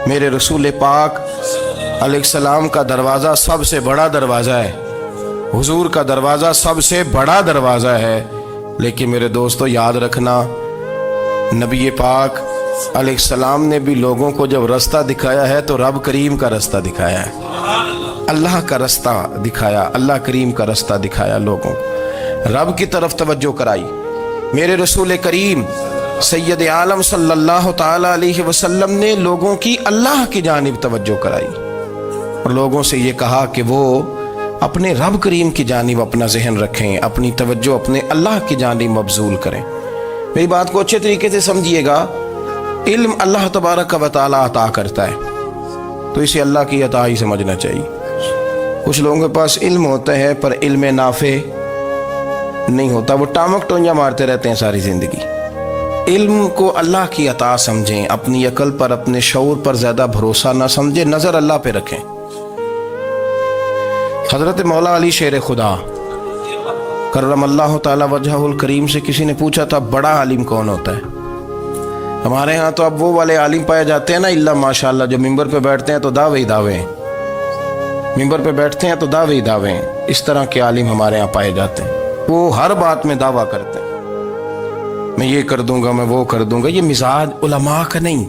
میرے رسول پاک علیہ السلام کا دروازہ سب سے بڑا دروازہ ہے، حضور کا دروازہ سب سے بڑا دروازہ ہے، لیکن میرے دوستو یاد رکھنا، نبی پاک علیہ السلام نے بھی لوگوں کو جب رستہ دکھایا ہے تو رب کریم کا رستہ دکھایا ہے، اللہ کا رستہ دکھایا، اللہ کریم کا رستہ دکھایا، لوگوں رب کی طرف توجہ کرائی۔ میرے رسول کریم سید عالم صلی اللہ تعالی علیہ وسلم نے لوگوں کی اللہ کی جانب توجہ کرائی اور لوگوں سے یہ کہا کہ وہ اپنے رب کریم کی جانب اپنا ذہن رکھیں، اپنی توجہ اپنے اللہ کی جانب مبذول کریں۔ میری بات کو اچھے طریقے سے سمجھیے گا، علم اللہ تبارک و تعالی عطا کرتا ہے تو اسے اللہ کی عطا ہی سمجھنا چاہیے۔ کچھ لوگوں کے پاس علم ہوتا ہے پر علم نافع نہیں ہوتا، وہ ٹامک ٹونجا مارتے رہتے ہیں ساری زندگی۔ علم کو اللہ کی عطا سمجھیں، اپنی عقل پر اپنے شعور پر زیادہ بھروسہ نہ سمجھیں، نظر اللہ پہ رکھیں۔ حضرت مولا علی شیر خدا کرم اللہ تعالی وجہہ الکریم سے کسی نے پوچھا تھا بڑا عالم کون ہوتا ہے؟ ہمارے ہاں تو اب وہ والے عالم پائے جاتے ہیں نا اللہ ماشاءاللہ، جو ممبر پہ بیٹھتے ہیں تو دعوے ہی دعوے ہیں، ممبر پہ بیٹھتے ہیں تو دعوے ہی دعوے ہیں، اس طرح کے عالم ہمارے ہاں پائے جاتے ہیں، وہ ہر بات میں دعویٰ کرتے ہیں، میں یہ کر دوں گا، میں وہ کر دوں گا۔ یہ مزاج علماء کا نہیں۔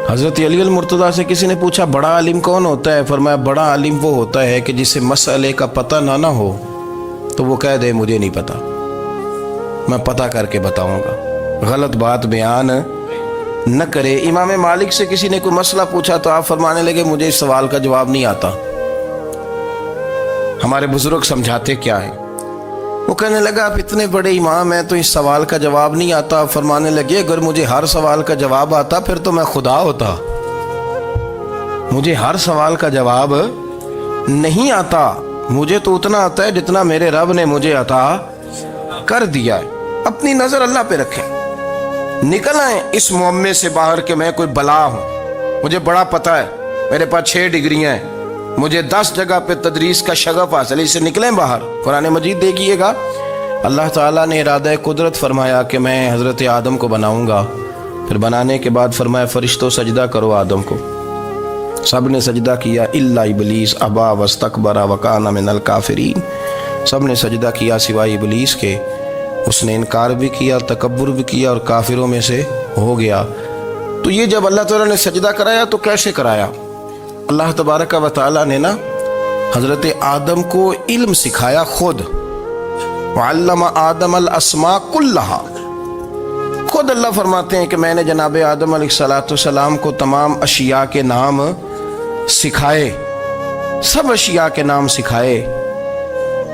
حضرت علی المرتضیٰ سے کسی نے پوچھا بڑا عالم کون ہوتا ہے؟ فرمایا بڑا عالم وہ ہوتا ہے کہ جسے مسئلے کا پتہ نہ ہو تو وہ کہہ دے مجھے نہیں پتا، میں پتہ کر کے بتاؤں گا، غلط بات بیان نہ کرے۔ امام مالک سے کسی نے کوئی مسئلہ پوچھا تو آپ فرمانے لگے مجھے اس سوال کا جواب نہیں آتا۔ ہمارے بزرگ سمجھاتے کیا ہے؟ وہ کہنے لگا آپ اتنے بڑے امام ہیں تو اس سوال کا جواب نہیں آتا۔ فرمانے لگے اگر مجھے ہر سوال کا جواب آتا پھر تو میں خدا ہوتا، مجھے ہر سوال کا جواب نہیں آتا، مجھے تو اتنا آتا ہے جتنا میرے رب نے مجھے عطا کر دیا ہے۔ اپنی نظر اللہ پہ رکھیں، نکل آئیں اس معمے سے باہر کہ میں کوئی بلا ہوں، مجھے بڑا پتہ ہے، میرے پاس 6 ڈگریاں ہیں، مجھے 10 جگہ پہ تدریس کا شغف حاصل ہے، اس سے نکلیں باہر۔ قرآن مجید دیکھیے گا، اللہ تعالیٰ نے ارادہ قدرت فرمایا کہ میں حضرت آدم کو بناؤں گا، پھر بنانے کے بعد فرمایا فرشتوں سجدہ کرو آدم کو، سب نے سجدہ کیا الا ابلیس ابا واستکبر وکان من الکافرین، سب نے سجدہ کیا سوائے ابلیس کے، اس نے انکار بھی کیا، تکبر بھی کیا اور کافروں میں سے ہو گیا۔ تو یہ جب اللہ تعالیٰ نے سجدہ کرایا تو کیسے کرایا؟ اللہ تبارک و تعالیٰ نے نا حضرت آدم کو علم سکھایا خود، وعلم آدم الاسماء کلہا، خود اللہ فرماتے ہیں کہ میں نے جناب آدم علیہ السلام کو تمام اشیاء کے نام سکھائے، سب اشیاء کے نام سکھائے۔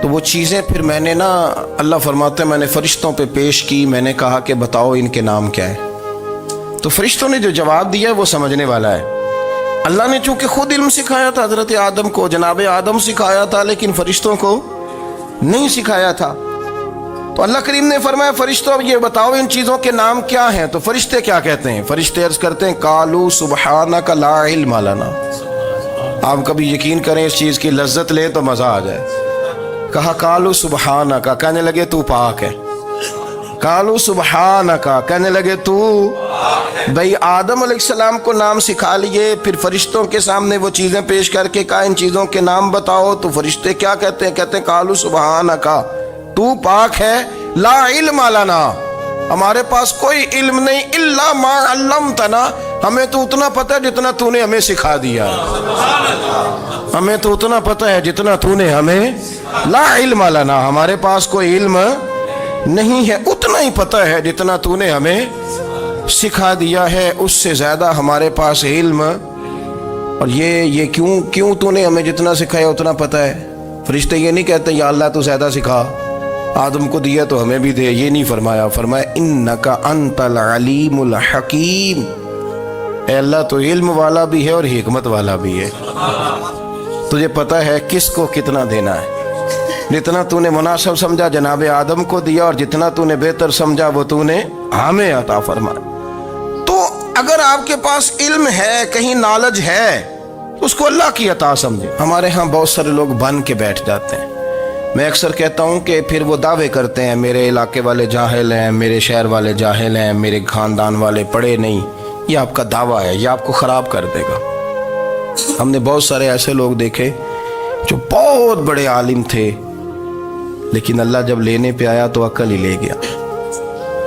تو وہ چیزیں پھر میں نے نا، اللہ فرماتے ہیں میں نے فرشتوں پہ پیش کی، میں نے کہا کہ بتاؤ ان کے نام کیا ہے، تو فرشتوں نے جو جواب دیا ہے وہ سمجھنے والا ہے۔ اللہ نے چونکہ خود علم سکھایا تھا حضرت آدم کو، جناب آدم سکھایا تھا لیکن فرشتوں کو نہیں سکھایا تھا، تو اللہ کریم نے فرمایا فرشتوں اب یہ بتاؤ ان چیزوں کے نام کیا ہیں؟ تو فرشتے کیا کہتے ہیں؟ فرشتے عرض کرتے ہیں قالوا سبحانک لا علم لنا۔ آپ کبھی یقین کریں اس چیز کی لذت لیں تو مزہ آ جائے۔ کہا قالوا سبحانک، کہنے لگے تو پاک ہے، قالوا سبحانک، کہنے لگے تو بھئی آدم علیہ السلام کو نام سکھا لیے، پھر فرشتوں کے سامنے وہ چیزیں پیش کر کے کہا ان چیزوں کے نام بتاؤ، تو فرشتے کیا کہتے ہیں؟ کہتے ہیں قالوا سبحانک، تو پاک ہے، لا علم لنا، ہمارے پاس کوئی علم نہیں، الا ما علمتنا، ہمیں تو اتنا پتہ ہے جتنا تو نے ہمیں سکھا دیا، ہمیں تو اتنا پتہ ہے جتنا تو نے ہمیں، لا علم لنا، ہمارے پاس کوئی علم نہیں ہے، اتنا ہی پتہ ہے جتنا تو نے ہمیں سکھا دیا ہے، اس سے زیادہ ہمارے پاس علم، اور یہ کیوں تو نے ہمیں جتنا سکھایا اتنا پتہ ہے۔ فرشتے یہ نہیں کہتے یا اللہ تو زیادہ سکھا، آدم کو دیا تو ہمیں بھی دے، یہ نہیں فرمایا، فرمایا انک انت العلیم الحکیم، اے اللہ تو علم والا بھی ہے اور حکمت والا بھی ہے، تجھے پتہ ہے کس کو کتنا دینا ہے، جتنا تو نے مناسب سمجھا جناب آدم کو دیا، اور جتنا تو نے بہتر سمجھا وہ تو نے ہمیں عطا فرمایا۔ تو اگر آپ کے پاس علم ہے، کہیں نالج ہے، اس کو اللہ کی عطا سمجھیں۔ ہمارے ہاں بہت سارے لوگ بن کے بیٹھ جاتے ہیں، میں اکثر کہتا ہوں کہ پھر وہ دعوے کرتے ہیں میرے علاقے والے جاہل ہیں، میرے شہر والے جاہل ہیں، میرے خاندان والے پڑھے نہیں، یہ آپ کا دعویٰ ہے، یہ آپ کو خراب کر دے گا۔ ہم نے بہت سارے ایسے لوگ دیکھے جو بہت بڑے عالم تھے، لیکن اللہ جب لینے پہ آیا تو عقل ہی لے گیا،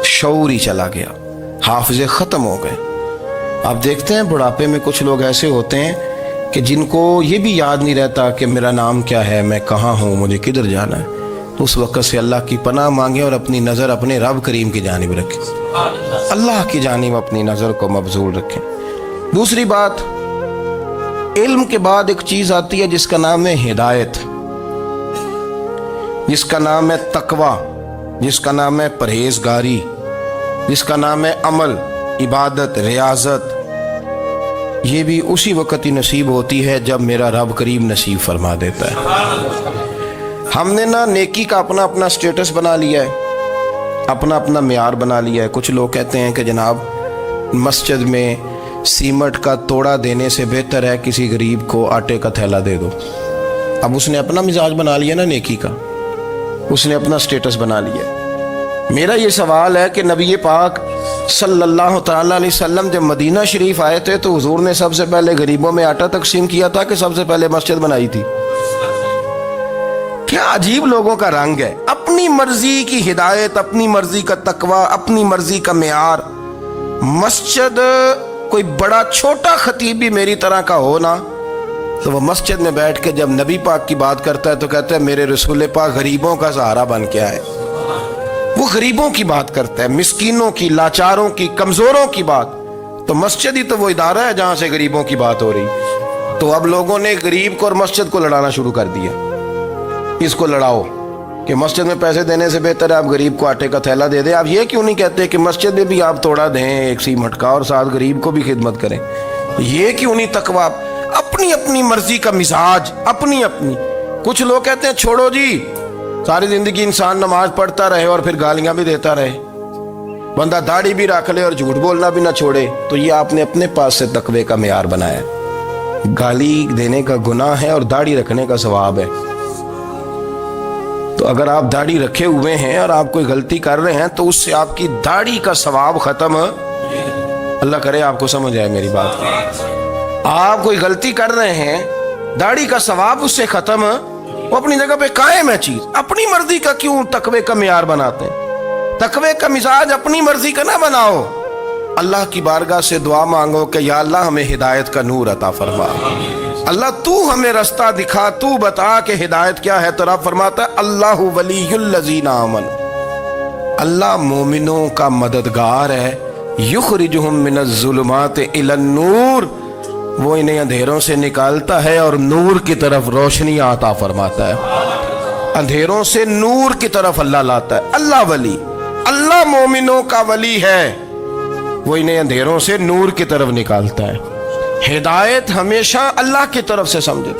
شعور ہی چلا گیا، حافظے ختم ہو گئے۔ آپ دیکھتے ہیں بڑھاپے میں کچھ لوگ ایسے ہوتے ہیں کہ جن کو یہ بھی یاد نہیں رہتا کہ میرا نام کیا ہے، میں کہاں ہوں، مجھے کدھر جانا ہے۔ تو اس وقت سے اللہ کی پناہ مانگیں اور اپنی نظر اپنے رب کریم کی جانب رکھیں، اللہ کی جانب اپنی نظر کو مبذول رکھیں۔ دوسری بات، علم کے بعد ایک چیز آتی ہے جس کا نام ہے ہدایت، جس کا نام ہے تقوی، جس کا نام ہے پرہیزگاری، جس کا نام ہے عمل، عبادت، ریاضت۔ یہ بھی اسی وقت ہی نصیب ہوتی ہے جب میرا رب کریم نصیب فرما دیتا ہے۔ ہم نے نا نیکی کا اپنا اپنا سٹیٹس بنا لیا ہے، اپنا اپنا معیار بنا لیا ہے۔ کچھ لوگ کہتے ہیں کہ جناب مسجد میں سیمنٹ کا توڑا دینے سے بہتر ہے کسی غریب کو آٹے کا تھیلا دے دو۔ اب اس نے اپنا مزاج بنا لیا نا نیکی کا، اس نے اپنا سٹیٹس بنا لیا۔ میرا یہ سوال ہے کہ نبی پاک صلی اللہ تعالیٰ علیہ وسلم جب مدینہ شریف آئے تھے تو حضور نے سب سے پہلے غریبوں میں آٹا تقسیم کیا تھا کہ سب سے پہلے مسجد بنائی تھی؟ کیا عجیب لوگوں کا رنگ ہے، اپنی مرضی کی ہدایت، اپنی مرضی کا تقوی، اپنی مرضی کا معیار۔ مسجد کوئی بڑا چھوٹا خطیب بھی میری طرح کا ہو نا، تو وہ مسجد میں بیٹھ کے جب نبی پاک کی بات کرتا ہے تو کہتا ہے میرے رسول پاک غریبوں کا سہارا بن کے آئے۔ وہ غریبوں کی بات کرتا ہے، مسکینوں کی، لاچاروں کی، کمزوروں کی بات۔ تو مسجد ہی تو وہ ادارہ ہے جہاں سے غریبوں کی بات ہو رہی۔ تو اب لوگوں نے غریب کو اور مسجد کو لڑانا شروع کر دیا، اس کو لڑاؤ کہ مسجد میں پیسے دینے سے بہتر ہے آپ غریب کو آٹے کا تھیلا دے دیں۔ آپ یہ کیوں نہیں کہتے کہ مسجد میں بھی آپ توڑا دیں ایک سیمنٹ کا اور ساتھ غریب کو بھی خدمت کریں؟ یہ کیوں نہیں تقوی؟ اپنی اپنی مرضی کا مزاج، اپنی اپنی۔ کچھ لوگ کہتے ہیں چھوڑو جی، ساری زندگی انسان نماز پڑھتا رہے اور پھر گالیاں بھی دیتا رہے، بندہ داڑھی بھی رکھ لے اور جھوٹ بولنا بھی نہ چھوڑے۔ تو یہ آپ نے اپنے پاس سے تقوی کا معیار بنایا ہے۔ گالی دینے کا گناہ ہے اور داڑھی رکھنے کا ثواب ہے۔ تو اگر آپ داڑھی رکھے ہوئے ہیں اور آپ کوئی غلطی کر رہے ہیں تو اس سے آپ کی داڑھی کا ثواب ختم، اللہ کرے آپ کو سمجھ آئے میری بات۔ آپ کوئی غلطی کر رہے ہیں، داڑھی کا ثواب اس سے ختم، وہ اپنی جگہ پہ قائم ہے چیز۔ اپنی مرضی کا کیوں تقوی کا معیار بناتے ہیں؟ تقوی کا مزاج اپنی مرضی کا نہ بناؤ، اللہ کی بارگاہ سے دعا مانگو کہ یا اللہ ہمیں ہدایت کا نور عطا فرما، اللہ تو ہمیں رستہ دکھا، تو بتا کہ ہدایت کیا ہے۔ تو رب فرماتا ہے اللہ ولی الذین آمنوا، اللہ مومنوں کا مددگار ہے، یخرجہم من الظلمات الی النور، وہ انہیں اندھیروں سے نکالتا ہے اور نور کی طرف روشنی عطا فرماتا ہے۔ اندھیروں سے نور کی طرف اللہ لاتا ہے۔ اللہ ولی، اللہ مومنوں کا ولی ہے، وہ انہیں اندھیروں سے نور کی طرف نکالتا ہے۔ ہدایت ہمیشہ اللہ کی طرف سے سمجھے۔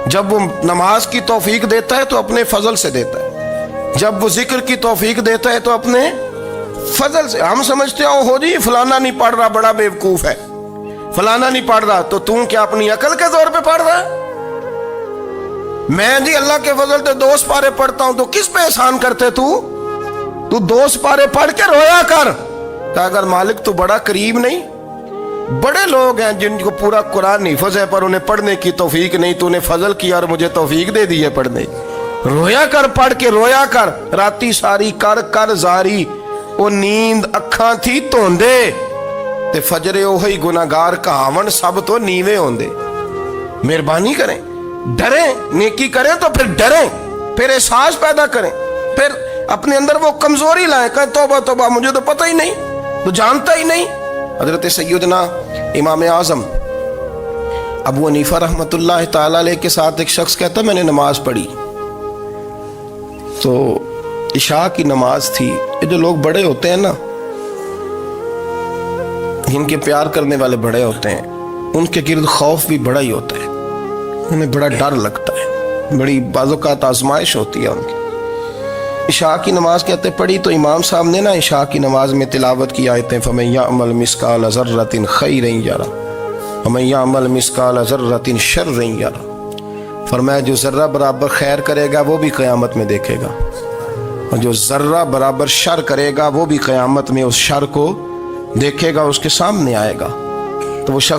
جب وہ نماز کی توفیق دیتا ہے تو اپنے فضل سے دیتا ہے، جب وہ ذکر کی توفیق دیتا ہے تو اپنے فضل سے۔ ہم سمجھتے ہو جی فلانا نہیں پڑھ رہا بڑا بیوقوف ہے، فلانا نہیں پڑھ رہا، تو تم کیا اپنی عقل کے زور پہ پڑھ رہا ہے؟ میں جی اللہ کے فضل سے 2 سپارے پڑھتا ہوں، تو کس پہ احسان کرتے تو 2 سپارے پڑھ کے رویا کر کہ اگر مالک تو بڑا قریب نہیں۔ بڑے لوگ ہیں جن کو پورا قرآن حفظ ہے پر انہیں پڑھنے کی توفیق نہیں، تو انہیں فضل کیا اور مجھے توفیق دے دی ہے پڑھنے۔ رویا کر، پڑھ کے رویا کر، راتی ساری کر کر زاری، وہ نیند اکھاں تھی توندے تے فجرے اوہی گناہگار کہاون سب تو نیوے ہوندے۔ مہربانی کریں، ڈریں، نیکی کریں تو پھر ڈریں، پھر احساس پیدا کریں، پھر اپنے اندر وہ کمزوری لائیں کہ توبہ توبہ مجھے تو پتہ ہی نہیں، تو جانتا ہی نہیں۔ حضرت سیدنا امام اعظم ابو حنیفہ رحمۃ اللہ تعالی علیہ کے ساتھ ایک شخص کہتا میں نے نماز پڑھی، تو عشاء کی نماز تھی۔ یہ جو لوگ بڑے ہوتے ہیں نا، جن کے پیار کرنے والے بڑے ہوتے ہیں، ان کے گرد خوف بھی بڑا ہی ہوتا ہے، انہیں بڑا ڈر لگتا ہے، بڑی بعض اوقات آزمائش ہوتی ہے ان کی۔ عشاء کی نماز کہتے پڑھی تو امام صاحب نے نا عشاء کی نماز میں تلاوت کی آیتیں فَمَن يَعْمَلْ مِثْقَالَ ذَرَّةٍ خَيْرًا يَرَهُ وَمَن يَعْمَلْ مِثْقَالَ ذَرَّةٍ شَرًّا يَرَهُ، فرمایا جو ذرہ برابر خیر کرے گا وہ بھی قیامت میں دیکھے گا، اور جو ذرہ برابر شر کرے گا وہ بھی قیامت میں اس شر کو دیکھے گا اس کے سامنے آئے گا تو وہ شخص